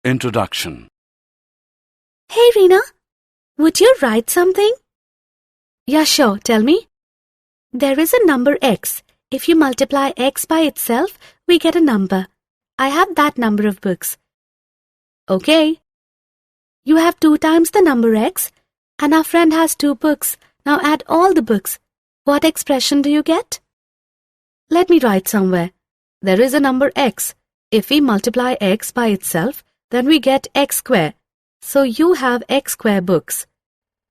Introduction. Hey Reena, would you write something? Yeah, sure, tell me. There is a number x. If you multiply x by itself, we get a number. I have that number of books. Okay. You have 2 times the number x, and our friend has 2 books. Now add all the books. What expression do you get? Let me write somewhere. There is a number x. If we multiply x by itself, then we get x square. So you have x square books.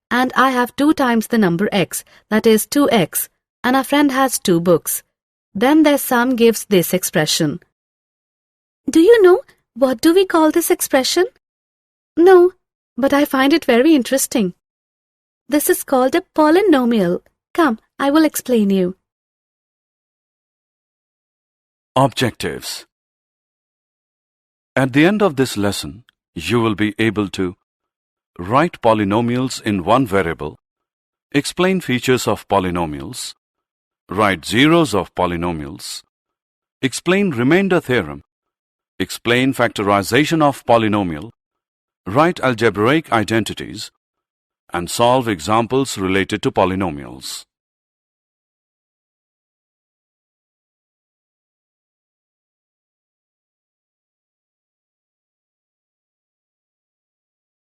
And I have 2 times the number x, that is 2x, and our friend has 2 books. Then their sum gives this expression. Do you know what do we call this expression? No, but I find it very interesting. This is called a polynomial. Come, I will explain you. Objectives. At the end of this lesson, you will be able to write polynomials in one variable, explain features of polynomials, write zeros of polynomials, explain remainder theorem, explain factorization of polynomial, write algebraic identities, and solve examples related to polynomials.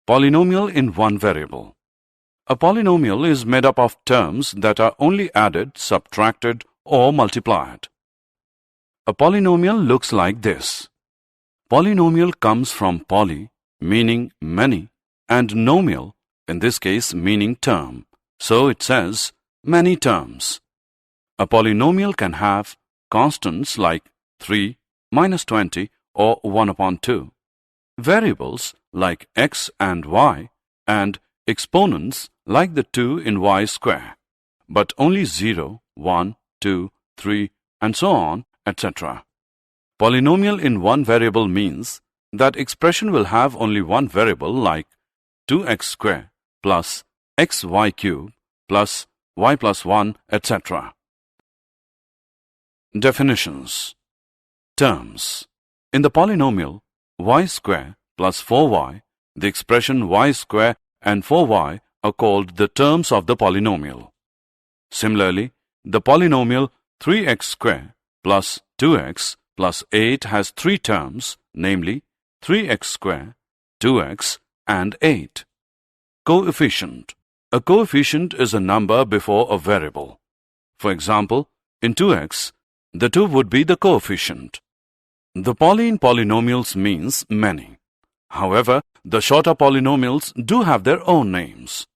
Polynomial in one variable. A polynomial is made up of terms that are only added, subtracted, or multiplied. A polynomial looks like this. Polynomial comes from poly, meaning many, and nomial, in this case meaning term. So it says many terms. A polynomial can have constants like 3, -20, or 1/2, variables like x and y, and exponents like the 2 in y square, but only 0, 1, 2, 3, and so on, etc. Polynomial in one variable means that expression will have only one variable like 2x square plus xy cube plus y plus 1, etc. Definitions. Terms. In the polynomial y square plus 4y, the expression y square and 4y are called the terms of the polynomial. Similarly, the polynomial 3x square plus 2x plus 8 has 3 terms, namely 3x square, 2x, and 8. Coefficient. A coefficient is a number before a variable. For example, in 2x, the 2 would be the coefficient. The poly in polynomials means many. However, the shorter polynomials do have their own names.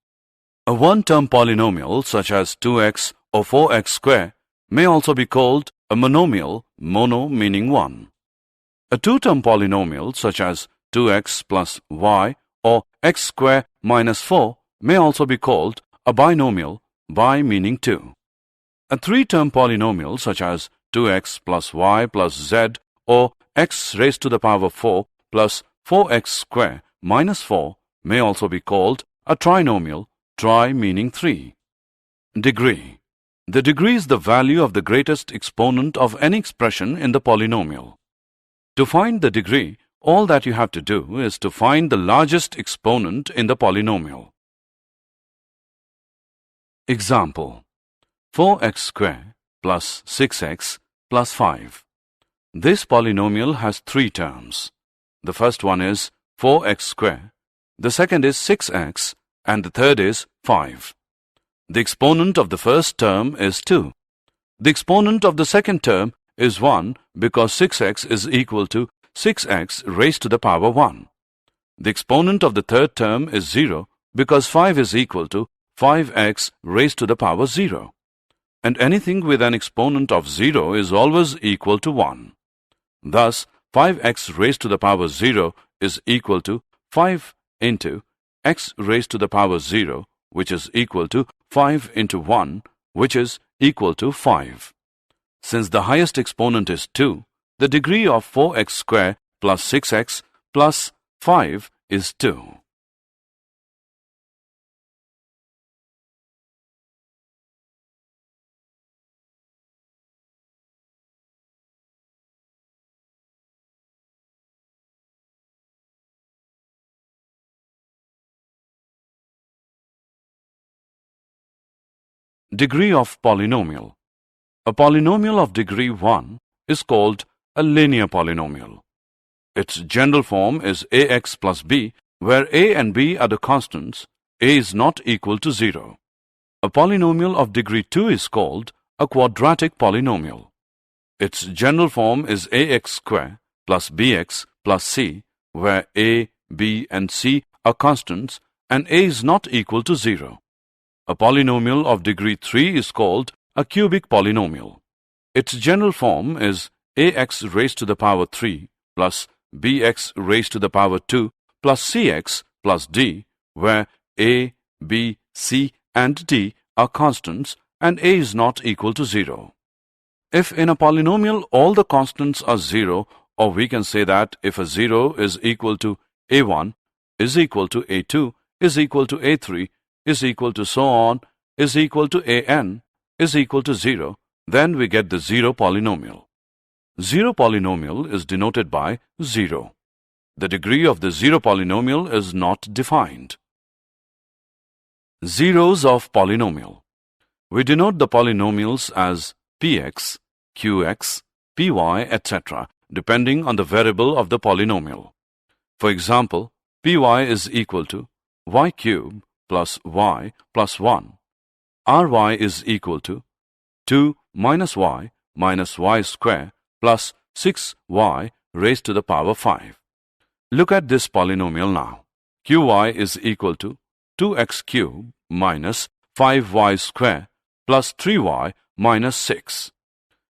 A one-term polynomial such as 2x or 4x square may also be called a monomial, mono meaning one. A two-term polynomial such as 2x plus y or x square minus 4 may also be called a binomial, bi meaning 2. A three-term polynomial such as 2x plus y plus z or x raised to the power 4 plus 4x square minus 4 may also be called a trinomial, tri meaning 3. Degree. The degree is the value of the greatest exponent of any expression in the polynomial. To find the degree, all that you have to do is to find the largest exponent in the polynomial. Example. 4x square plus 6x plus 5. This polynomial has 3 terms. The first one is 4x square, the second is 6x, and the third is 5. The exponent of the first term is 2. The exponent of the second term is 1 because 6x is equal to 6x raised to the power 1. The exponent of the third term is 0 because 5 is equal to 5x raised to the power 0. And anything with an exponent of 0 is always equal to 1. Thus, 5x raised to the power 0 is equal to 5 into x raised to the power 0, which is equal to 5 into 1, which is equal to 5. Since the highest exponent is 2, the degree of 4x square plus 6x plus 5 is 2. Degree of polynomial. A polynomial of degree 1 is called a linear polynomial. Its general form is ax plus b, where a and b are the constants. A is not equal to 0. A polynomial of degree 2 is called a quadratic polynomial. Its general form is ax square plus bx plus c, where a, b and c are constants and a is not equal to 0. A polynomial of degree 3 is called a cubic polynomial. Its general form is ax raised to the power 3 plus bx raised to the power 2 plus cx plus d, where a, b, c and d are constants and a is not equal to 0. If in a polynomial all the constants are 0, or we can say that if a 0 is equal to a1, is equal to a2, is equal to a3, is equal to so on, is equal to an, is equal to 0, then we get the zero polynomial. Zero polynomial is denoted by 0. The degree of the zero polynomial is not defined. Zeros of polynomial. We denote the polynomials as px, qx, py, etc., depending on the variable of the polynomial. For example, py is equal to y cube plus y plus 1. ry is equal to 2 minus y square plus 6y raised to the power 5. Look at this polynomial now. Qy is equal to 2x cube minus 5y square plus 3y minus 6.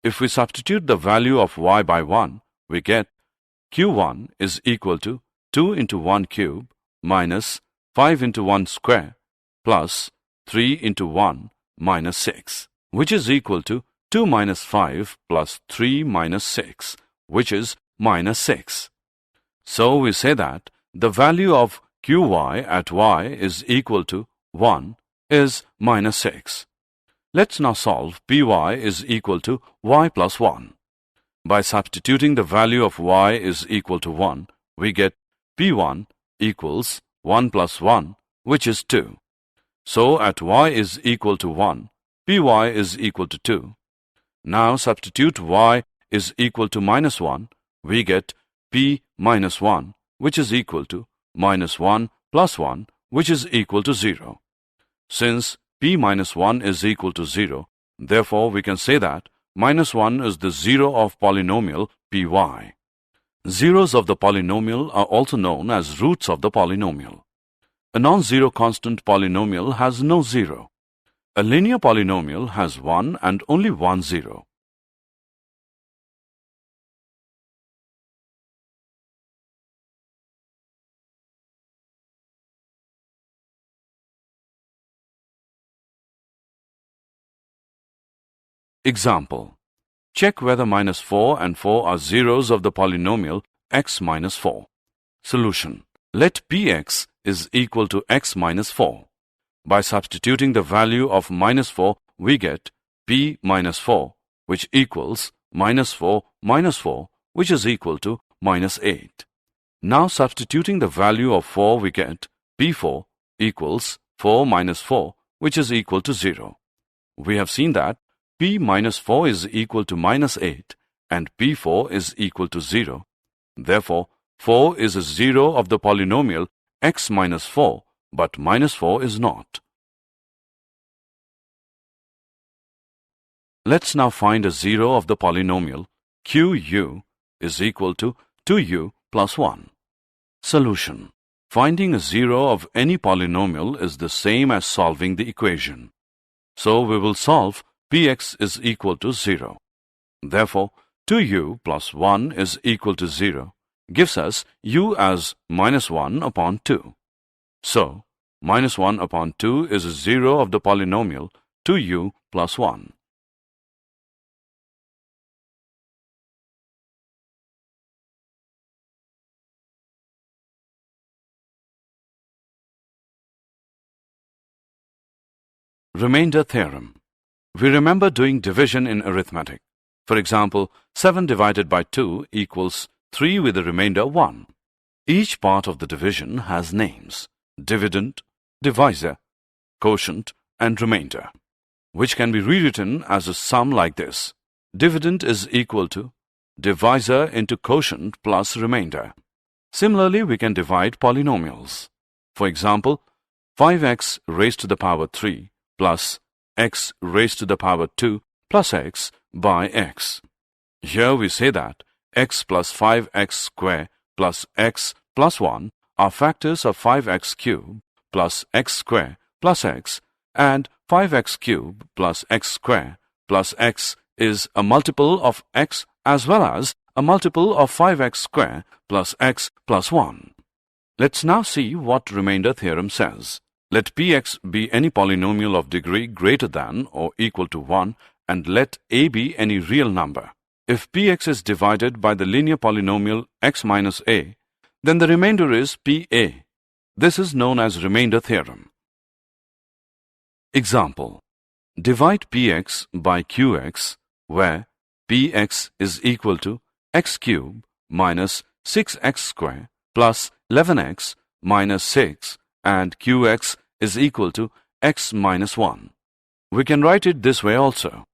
If we substitute the value of y by 1, we get q1 is equal to 2 into 1 cube minus 5 into 1 square plus 3 into 1 minus 6, which is equal to 2 minus 5 plus 3 minus 6, which is minus 6. So we say that the value of qy at y is equal to 1 is minus 6. Let's now solve py is equal to y plus 1. By substituting the value of y is equal to 1, we get p1 equals 1 plus 1, which is 2. So at y is equal to 1, py is equal to 2. Now substitute y is equal to minus 1, we get p minus 1, which is equal to minus 1 plus 1, which is equal to 0. Since p minus 1 is equal to 0, therefore we can say that minus 1 is the zero of polynomial py. Zeros of the polynomial are also known as roots of the polynomial. A non-zero constant polynomial has no zero. A linear polynomial has one and only one zero. Example. Check whether minus 4 and 4 are zeros of the polynomial x minus 4. Solution. Let px is equal to x minus 4. By substituting the value of minus 4, we get p minus 4, which equals minus 4 minus 4, which is equal to minus 8. Now substituting the value of 4, we get p4 equals 4 minus 4, which is equal to 0. We have seen that p minus 4 is equal to minus 8 and p4 is equal to 0. Therefore, 4 is a zero of the polynomial x minus 4, but minus 4 is not. Let's now find a zero of the polynomial qu is equal to 2u plus 1. Solution. Finding a zero of any polynomial is the same as solving the equation. So we will solve px is equal to 0. Therefore, 2u plus 1 is equal to 0 gives us u as minus 1 upon 2. So, minus 1 upon 2 is a zero of the polynomial 2u plus 1. Remainder theorem. We remember doing division in arithmetic. For example, 7 divided by 2 equals 3 with the remainder 1. Each part of the division has names: dividend, divisor, quotient, and remainder. which can be rewritten as a sum like this. Dividend is equal to divisor into quotient plus remainder. Similarly, we can divide polynomials. For example, 5x raised to the power 3 plus x raised to the power 2 plus x by x. Here we say that x plus 5x square plus x plus 1 are factors of 5x cubed plus x square plus x, and 5x cubed plus x square plus x is a multiple of x as well as a multiple of 5x square plus x plus 1. Let's now see what remainder theorem says. Let px be any polynomial of degree greater than or equal to 1 and let a be any real number. If px is divided by the linear polynomial x minus a, then the remainder is pa. This is known as remainder theorem. Example: divide px by qx, where px is equal to x cubed minus 6x square plus 11x minus 6 and qx is equal to x minus 1. We can write it this way also.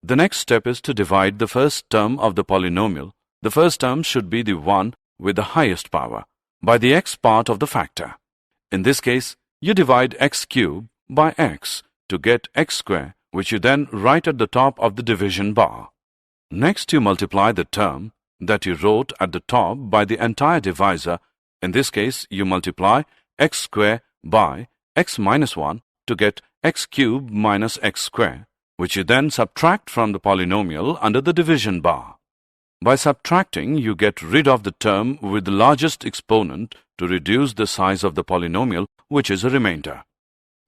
The next step is to divide the first term of the polynomial. The first term should be the one with the highest power by the x part of the factor. In this case, you divide x cubed by x to get x square, which you then write at the top of the division bar. Next, you multiply the term that you wrote at the top by the entire divisor. In this case, you multiply x square by x minus 1 to get x cubed minus x square, which you then subtract from the polynomial under the division bar. By subtracting, you get rid of the term with the largest exponent to reduce the size of the polynomial, which is a remainder.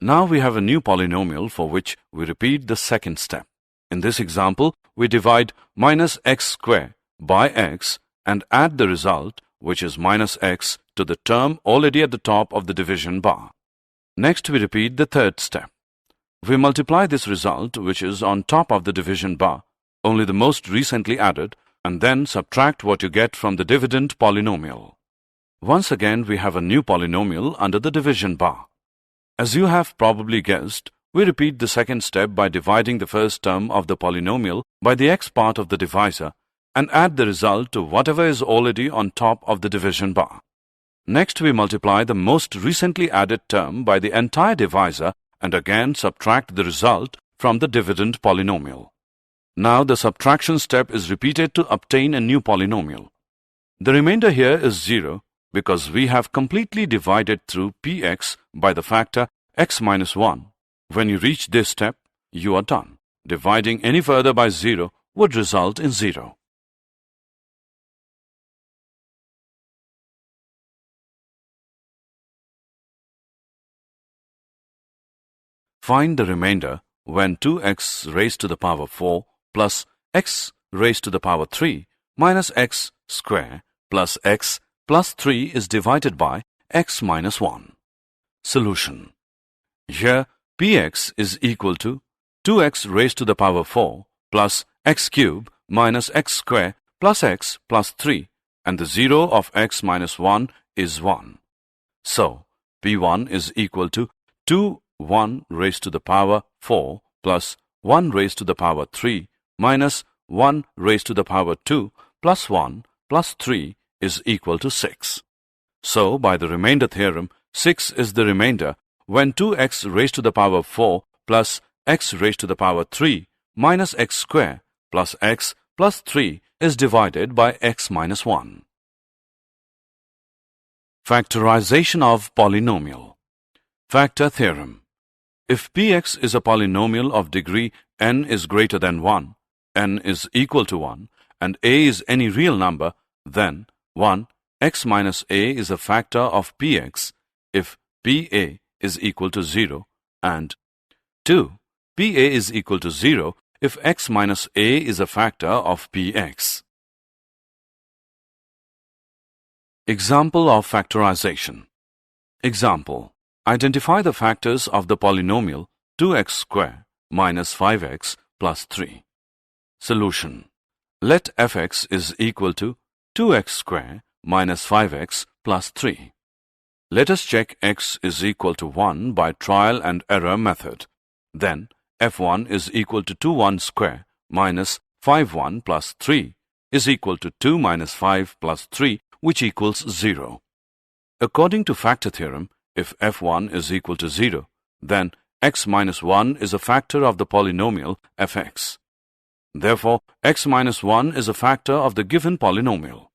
Now we have a new polynomial for which we repeat the second step. In this example, we divide minus x square by x and add the result, which is minus x, to the term already at the top of the division bar. Next, we repeat the third step. We multiply this result, which is on top of the division bar, only the most recently added, and then subtract what you get from the dividend polynomial. Once again, we have a new polynomial under the division bar. As you have probably guessed, we repeat the second step by dividing the first term of the polynomial by the x part of the divisor and add the result to whatever is already on top of the division bar. Next, we multiply the most recently added term by the entire divisor and again subtract the result from the dividend polynomial. Now the subtraction step is repeated to obtain a new polynomial. The remainder here is 0 because we have completely divided through px by the factor x minus 1. When you reach this step, you are done. Dividing any further by 0 would result in 0. Find the remainder when 2x raised to the power 4 plus x raised to the power 3 minus x square plus x plus 3 is divided by x minus 1. Solution. Here, px is equal to 2x raised to the power 4 plus x cubed minus x square plus x plus 3, and the 0 of x minus 1 is 1. So, p1 is equal to 1 raised to the power 4 plus 1 raised to the power 3 minus 1 raised to the power 2 plus 1 plus 3 is equal to 6. So, by the remainder theorem, 6 is the remainder when 2x raised to the power 4 plus x raised to the power 3 minus x square plus x plus 3 is divided by x minus 1. Factorization of polynomial. Factor theorem. If px is a polynomial of degree n is greater than 1, n is equal to 1, and a is any real number, then 1, x minus a is a factor of px if pa is equal to 0, and 2, pa is equal to 0 if x minus a is a factor of px. Example of factorization. Example. Identify the factors of the polynomial 2x square minus 5x plus 3. Solution. Let fx is equal to 2x square minus 5x plus 3. Let us check x is equal to 1 by trial and error method. Then f1 is equal to 2 1 square minus 5 1 plus 3 is equal to 2 minus 5 plus 3, which equals 0. According to factor theorem, if f1 is equal to 0, then x minus 1 is a factor of the polynomial fx. Therefore, x minus 1 is a factor of the given polynomial.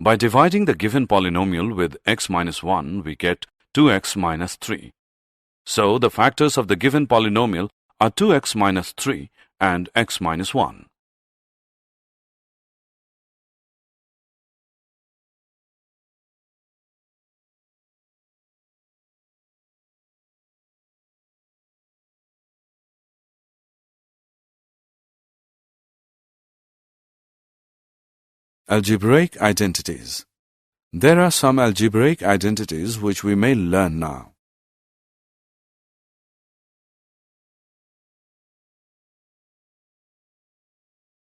By dividing the given polynomial with x minus 1, we get 2x minus 3. So, the factors of the given polynomial are 2x minus 3 and x minus 1. Algebraic identities. There are some algebraic identities which we may learn now.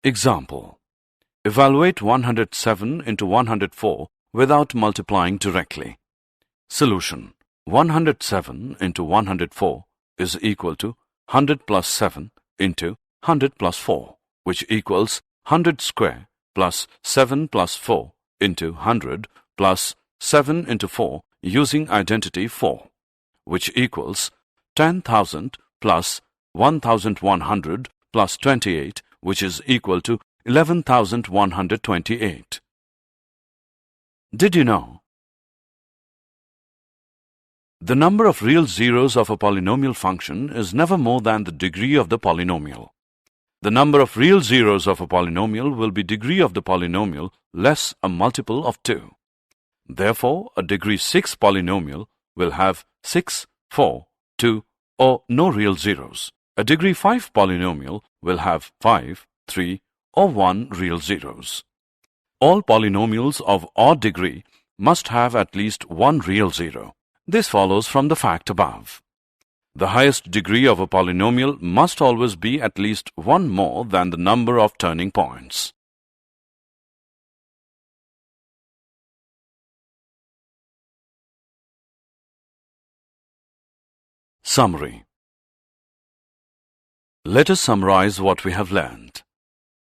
Example. Evaluate 107 into 104 without multiplying directly. Solution. 107 into 104 is equal to 100 plus 7 into 100 plus 4, which equals 100 square plus 7 plus 4 into 100 plus 7 into 4 using identity 4, which equals 10,000 plus 1,100 plus 28, which is equal to 11,128. Did you know? The number of real zeros of a polynomial function is never more than the degree of the polynomial. The number of real zeros of a polynomial will be degree of the polynomial less a multiple of 2. Therefore, a degree 6 polynomial will have 6, 4, 2, or no real zeros. A degree 5 polynomial will have 5, 3, or 1 real zeros. All polynomials of odd degree must have at least one real zero. This follows from the fact above. The highest degree of a polynomial must always be at least one more than the number of turning points. Summary. Let us summarize what we have learned.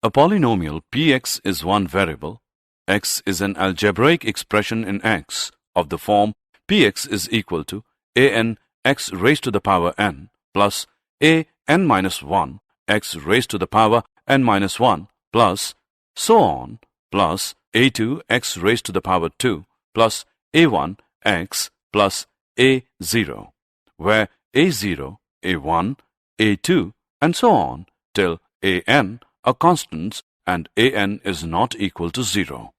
A polynomial px is one variable. X is an algebraic expression in X of the form px is equal to an x raised to the power n plus a n minus 1 x raised to the power n minus 1 plus so on plus a2 x raised to the power 2 plus a1 x plus a0, where a0, a1, a2 and so on till an are constants and an is not equal to 0.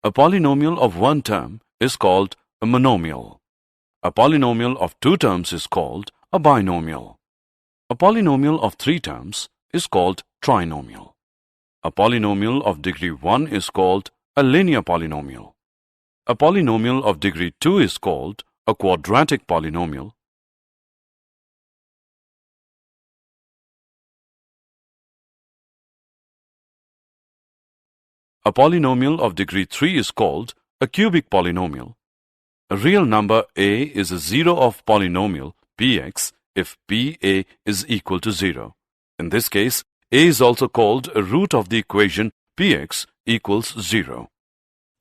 A polynomial of one term is called a monomial. A polynomial of two terms is called a binomial. A polynomial of three terms is called trinomial. A polynomial of degree 1 is called a linear polynomial. A polynomial of degree 2 is called a quadratic polynomial. A polynomial of degree 3 is called a cubic polynomial. A real number a is a zero of polynomial px if pa is equal to 0. In this case, a is also called a root of the equation px equals 0.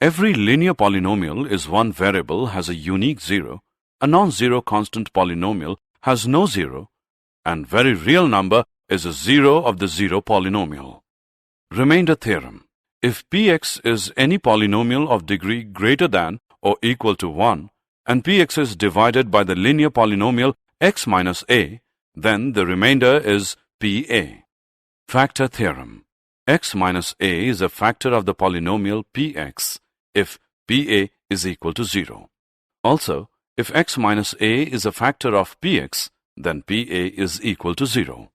Every linear polynomial is one variable has a unique zero, a non-zero constant polynomial has no zero, and very real number is a zero of the zero polynomial. Remainder theorem. If px is any polynomial of degree greater than or equal to 1, and px is divided by the linear polynomial x minus a, then the remainder is pa. Factor theorem. X minus a is a factor of the polynomial px if pa is equal to 0. Also, if x minus a is a factor of px, then pa is equal to 0.